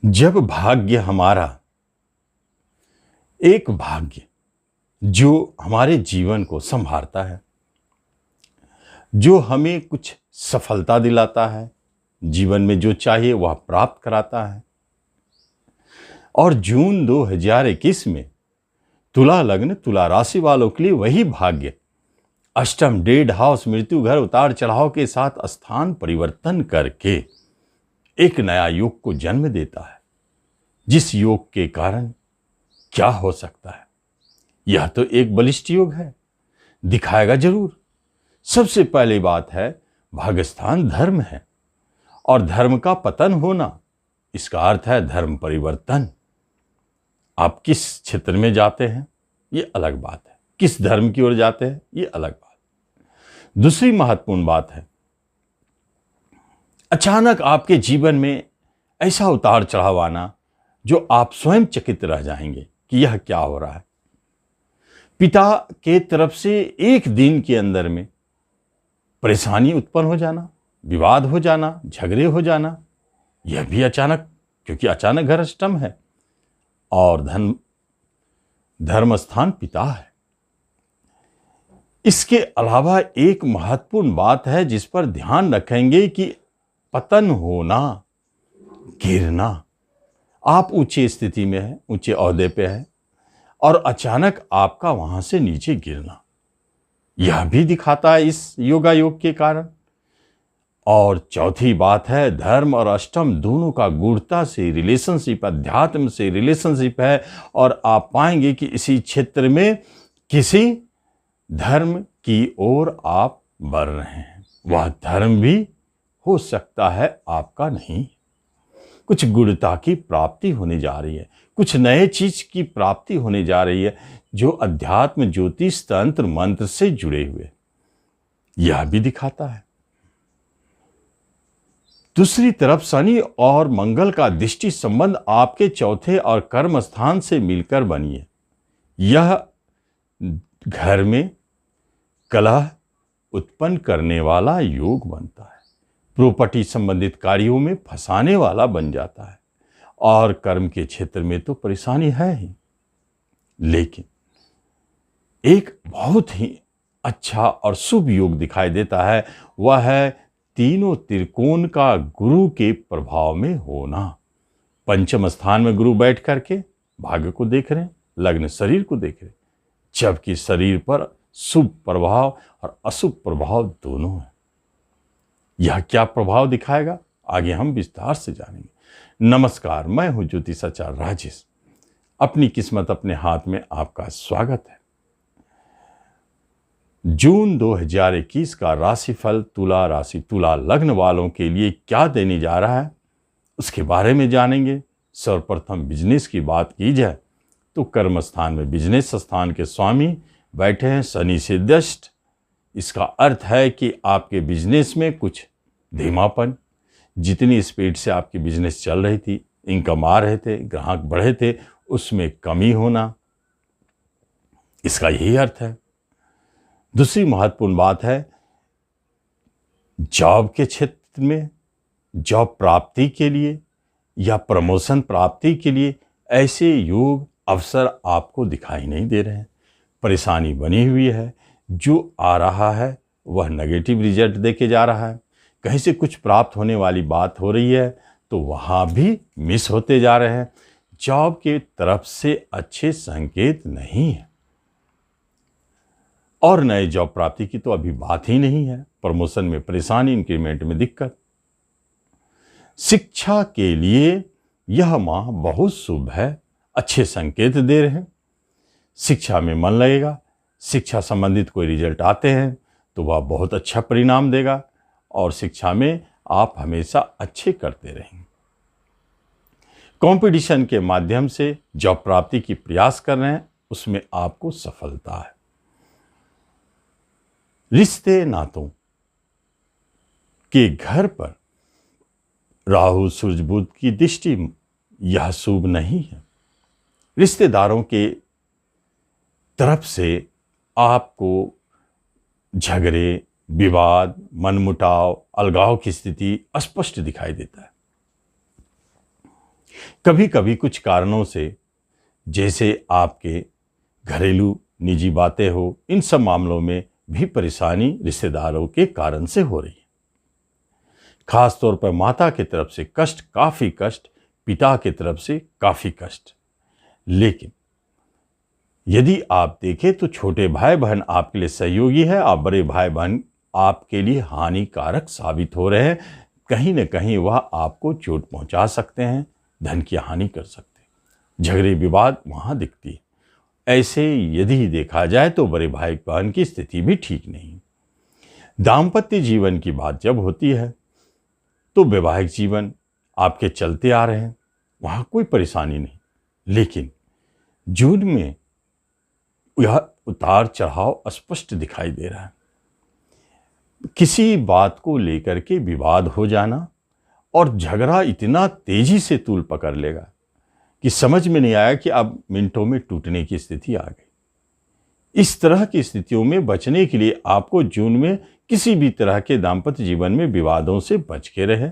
जब भाग्य हमारा एक भाग्य जो हमारे जीवन को संभालता है, जो हमें कुछ सफलता दिलाता है, जीवन में जो चाहिए वह प्राप्त कराता है। और जून 2021 में तुला लग्न तुला राशि वालों के लिए वही भाग्य अष्टम डेढ़ हाउस मृत्यु घर उतार चढ़ाव के साथ स्थान परिवर्तन करके एक नया योग को जन्म देता है, जिस योग के कारण क्या हो सकता है। यह तो एक बलिष्ठ योग है, दिखाएगा जरूर। सबसे पहली बात है, भाग्यस्थान धर्म है और धर्म का पतन होना, इसका अर्थ है धर्म परिवर्तन। आप किस क्षेत्र में जाते हैं ये अलग बात है, किस धर्म की ओर जाते हैं ये अलग बात। दूसरी महत्वपूर्ण बात है, अचानक आपके जीवन में ऐसा उतार चढ़ाव आना जो आप स्वयं चकित रह जाएंगे कि यह क्या हो रहा है। पिता के तरफ से एक दिन के अंदर में परेशानी उत्पन्न हो जाना, विवाद हो जाना, झगड़े हो जाना, यह भी अचानक, क्योंकि अचानक घर अष्टम है और धर्म स्थान पिता है। इसके अलावा एक महत्वपूर्ण बात है जिस पर ध्यान रखेंगे कि पतन होना, गिरना। आप ऊंची स्थिति में हैं, ऊंचे ओहदे पे हैं और अचानक आपका वहां से नीचे गिरना, यह भी दिखाता है इस योगा योग के कारण। और चौथी बात है, धर्म और अष्टम दोनों का गूढ़ता से रिलेशनशिप, अध्यात्म से रिलेशनशिप है और आप पाएंगे कि इसी क्षेत्र में किसी धर्म की ओर आप बढ़ रहे हैं। वह धर्म भी हो सकता है आपका नहीं। कुछ गुणता की प्राप्ति होने जा रही है, कुछ नए चीज की प्राप्ति होने जा रही है जो अध्यात्म, ज्योतिष, तंत्र, मंत्र से जुड़े हुए, यह भी दिखाता है। दूसरी तरफ शनि और मंगल का दृष्टि संबंध आपके चौथे और कर्म स्थान से मिलकर बनी है। यह घर में कलह उत्पन्न करने वाला योग बनता है, प्रॉपर्टी संबंधित कार्यों में फंसाने वाला बन जाता है और कर्म के क्षेत्र में तो परेशानी है ही। लेकिन एक बहुत ही अच्छा और शुभ योग दिखाई देता है, वह है तीनों त्रिकोण का गुरु के प्रभाव में होना। पंचम स्थान में गुरु बैठ करके भाग्य को देख रहे हैं, लग्न शरीर को देख रहे हैं, जबकि शरीर पर शुभ प्रभाव और अशुभ प्रभाव दोनों है। यह क्या प्रभाव दिखाएगा आगे हम विस्तार से जानेंगे। नमस्कार, मैं हूं ज्योतिषाचार्य राजेश। अपनी किस्मत अपने हाथ में आपका स्वागत है। जून 2021 का राशिफल तुला राशि तुला लग्न वालों के लिए क्या देने जा रहा है उसके बारे में जानेंगे। सर्वप्रथम बिजनेस की बात की जाए तो कर्म स्थान में बिजनेस स्थान के स्वामी बैठे हैं शनि से दष्ट। इसका अर्थ है कि आपके बिजनेस में कुछ धीमापन, जितनी स्पीड से आपकी बिजनेस चल रही थी, इनकम आ रहे थे, ग्राहक बढ़े थे, उसमें कमी होना, इसका यही अर्थ है। दूसरी महत्वपूर्ण बात है, जॉब के क्षेत्र में जॉब प्राप्ति के लिए या प्रमोशन प्राप्ति के लिए ऐसे योग अवसर आपको दिखाई नहीं दे रहे हैं। परेशानी बनी हुई है, जो आ रहा है वह नेगेटिव रिजल्ट देके जा रहा है। कहीं से कुछ प्राप्त होने वाली बात हो रही है तो वहाँ भी मिस होते जा रहे हैं। जॉब के तरफ से अच्छे संकेत नहीं है और नए जॉब प्राप्ति की तो अभी बात ही नहीं है। प्रमोशन में परेशानी, इंक्रीमेंट में दिक्कत। शिक्षा के लिए यह माह बहुत शुभ है, अच्छे संकेत दे रहे हैं। शिक्षा में मन लगेगा, शिक्षा संबंधित कोई रिजल्ट आते हैं तो वह बहुत अच्छा परिणाम देगा और शिक्षा में आप हमेशा अच्छे करते रहेंगे। कंपटीशन के माध्यम से जॉब प्राप्ति की प्रयास कर रहे हैं, उसमें आपको सफलता है। रिश्ते नातों के घर पर राहु सूर्य बुध की दृष्टि, यह शुभ नहीं है। रिश्तेदारों के तरफ से आपको झगड़े, विवाद, मनमुटाव, अलगाव की स्थिति स्पष्ट दिखाई देता है। कभी कभी कुछ कारणों से, जैसे आपके घरेलू निजी बातें हो, इन सब मामलों में भी परेशानी रिश्तेदारों के कारण से हो रही है। खास तौर पर माता की तरफ से कष्ट, काफी कष्ट, पिता की तरफ से काफी कष्ट। लेकिन यदि आप देखें तो छोटे भाई बहन आपके लिए सहयोगी है, आप बड़े भाई बहन आपके लिए हानिकारक साबित हो रहे हैं। कहीं न कहीं वह आपको चोट पहुंचा सकते हैं, धन की हानि कर सकते हैं, झगड़े विवाद वहां दिखती है। ऐसे यदि देखा जाए तो बड़े भाई बहन की स्थिति भी ठीक नहीं। दाम्पत्य जीवन की बात जब होती है तो वैवाहिक जीवन आपके चलते आ रहे हैं, वहां कोई परेशानी नहीं। लेकिन जून में यह उतार चढ़ाव स्पष्ट दिखाई दे रहा है। किसी बात को लेकर के विवाद हो जाना और झगड़ा इतना तेजी से तूल पकड़ लेगा कि समझ में नहीं आया कि अब मिनटों में टूटने की स्थिति आ गई। इस तरह की स्थितियों में बचने के लिए आपको जून में किसी भी तरह के दाम्पत्य जीवन में विवादों से बच के रहे,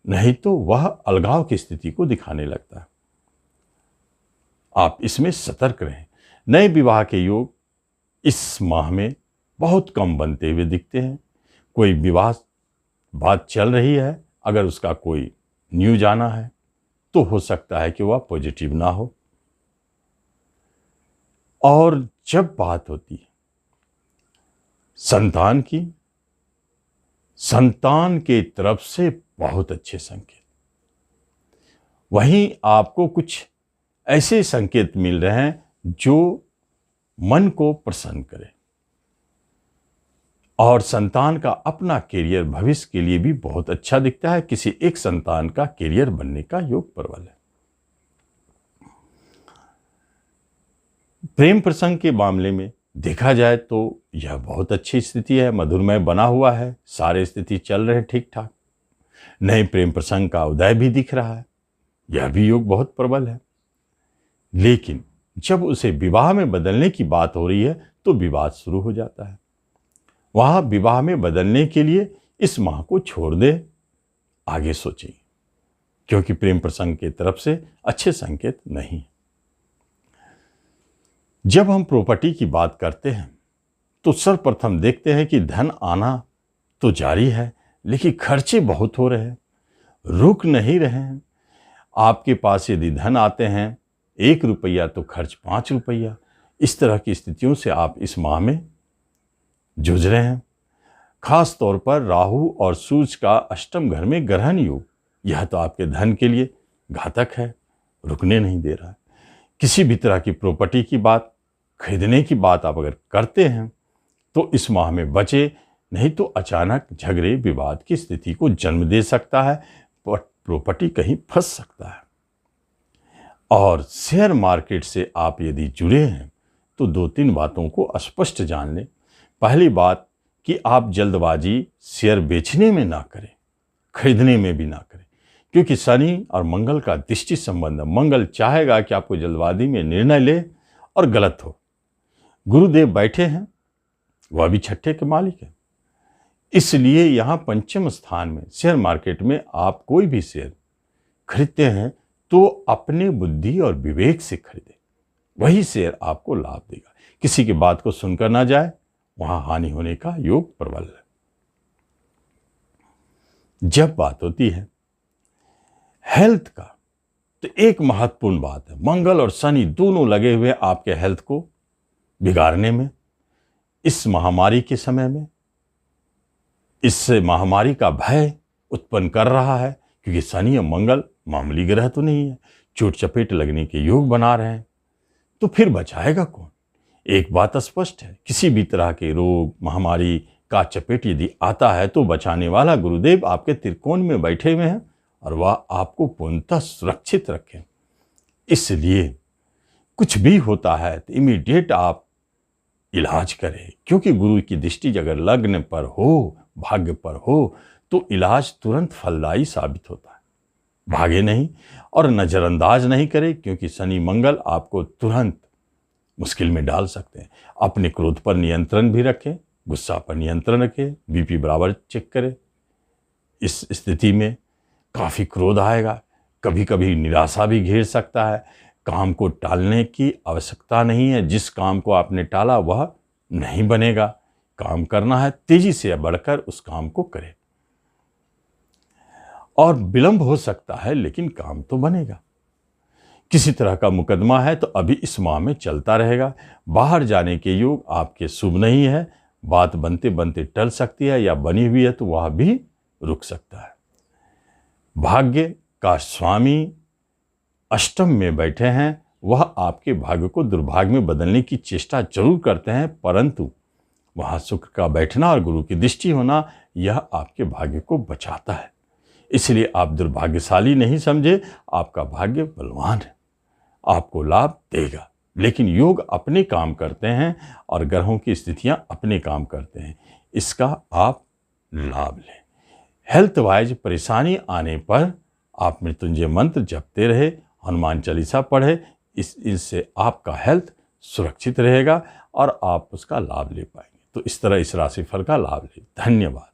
नहीं तो वह अलगाव की स्थिति को दिखाने लगता है। आप इसमें सतर्क रहें। नए विवाह के योग इस माह में बहुत कम बनते हुए दिखते हैं। कोई विवाह बात चल रही है, अगर उसका कोई न्यूज आना है तो हो सकता है कि वह पॉजिटिव ना हो। और जब बात होती है संतान की, संतान के तरफ से बहुत अच्छे संकेत, वहीं आपको कुछ ऐसे संकेत मिल रहे हैं जो मन को प्रसन्न करे। और संतान का अपना करियर भविष्य के लिए भी बहुत अच्छा दिखता है। किसी एक संतान का करियर बनने का योग प्रबल है। प्रेम प्रसंग के मामले में देखा जाए तो यह बहुत अच्छी स्थिति है, मधुरमय बना हुआ है, सारे स्थिति चल रहे ठीक ठाक। नए प्रेम प्रसंग का उदय भी दिख रहा है, यह भी योग बहुत प्रबल है। लेकिन जब उसे विवाह में बदलने की बात हो रही है तो विवाद शुरू हो जाता है। वहां विवाह में बदलने के लिए इस माह को छोड़ दे, आगे सोचें, क्योंकि प्रेम प्रसंग की तरफ से अच्छे संकेत नहीं। जब हम प्रॉपर्टी की बात करते हैं तो सर्वप्रथम देखते हैं कि धन आना तो जारी है, लेकिन खर्चे बहुत हो रहे हैं, रुक नहीं रहे हैं। आपके पास यदि धन आते हैं 1 रुपया तो खर्च 5 रुपया। इस तरह की स्थितियों से आप इस माह में जूझ रहे हैं। खास तौर पर राहु और सूर्य का अष्टम घर में ग्रहण योग, यह तो आपके धन के लिए घातक है, रुकने नहीं दे रहा है। किसी भी तरह की प्रॉपर्टी की बात, खरीदने की बात आप अगर करते हैं तो इस माह में बचे, नहीं तो अचानक झगड़े विवाद की स्थिति को जन्म दे सकता है, प्रॉपर्टी कहीं फंस सकता है। और शेयर मार्केट से आप यदि जुड़े हैं तो 2-3 बातों को स्पष्ट जान लें। पहली बात कि आप जल्दबाजी शेयर बेचने में ना करें, खरीदने में भी ना करें, क्योंकि शनि और मंगल का दृष्टि संबंध है। मंगल चाहेगा कि आपको जल्दबाजी में निर्णय ले और गलत हो। गुरुदेव बैठे हैं, वह भी छठे के मालिक है, इसलिए यहाँ पंचम स्थान में शेयर मार्केट में आप कोई भी शेयर खरीदते हैं तो अपने बुद्धि और विवेक से खरीदें, वही शेयर आपको लाभ देगा। किसी की बात को सुनकर ना जाए, वहां हानि होने का योग प्रबल है। जब बात होती है हेल्थ का तो एक महत्वपूर्ण बात है, मंगल और शनि दोनों लगे हुए आपके हेल्थ को बिगाड़ने में। इस महामारी के समय में इस महामारी का भय उत्पन्न कर रहा है, क्योंकि शनि और मंगल मामूली ग्रह तो नहीं है, चोट चपेट लगने के योग बना रहे हैं। तो फिर बचाएगा कौन? एक बात स्पष्ट है, किसी भी तरह के रोग महामारी का चपेट यदि आता है तो बचाने वाला गुरुदेव आपके त्रिकोण में बैठे हुए हैं और वह आपको पूर्णतः सुरक्षित रखें। इसलिए कुछ भी होता है तो इमीडिएट आप इलाज करें, क्योंकि गुरु की दृष्टि अगर लग्न पर हो, भाग्य पर हो, तो इलाज तुरंत फलदायी साबित होता है। भागे नहीं और नजरअंदाज नहीं करें, क्योंकि शनि मंगल आपको तुरंत मुश्किल में डाल सकते हैं। अपने क्रोध पर नियंत्रण भी रखें, गुस्सा पर नियंत्रण रखें, बीपी बराबर चेक करें। इस स्थिति में काफ़ी क्रोध आएगा, कभी कभी निराशा भी घेर सकता है। काम को टालने की आवश्यकता नहीं है, जिस काम को आपने टाला वह नहीं बनेगा। काम करना है, तेजी से बढ़कर उस काम को करें। और विलंब हो सकता है लेकिन काम तो बनेगा। किसी तरह का मुकदमा है तो अभी इस माह में चलता रहेगा। बाहर जाने के योग आपके शुभ नहीं है। बात बनते बनते टल सकती है, या बनी हुई है तो वह भी रुक सकता है। भाग्य का स्वामी अष्टम में बैठे हैं, वह आपके भाग्य को दुर्भाग्य में बदलने की चेष्टा जरूर करते हैं, परंतु वहाँ शुक्र का बैठना और गुरु की दृष्टि होना यह आपके भाग्य को बचाता है। इसलिए आप दुर्भाग्यशाली नहीं समझे, आपका भाग्य बलवान है, आपको लाभ देगा। लेकिन योग अपने काम करते हैं और ग्रहों की स्थितियां अपने काम करते हैं, इसका आप लाभ लें। हेल्थ वाइज परेशानी आने पर आप मृत्युंजय मंत्र जपते रहे, हनुमान चालीसा पढ़े, इससे आपका हेल्थ सुरक्षित रहेगा और आप उसका लाभ ले पाएंगे। तो इस तरह इस राशिफल का लाभ लें। धन्यवाद।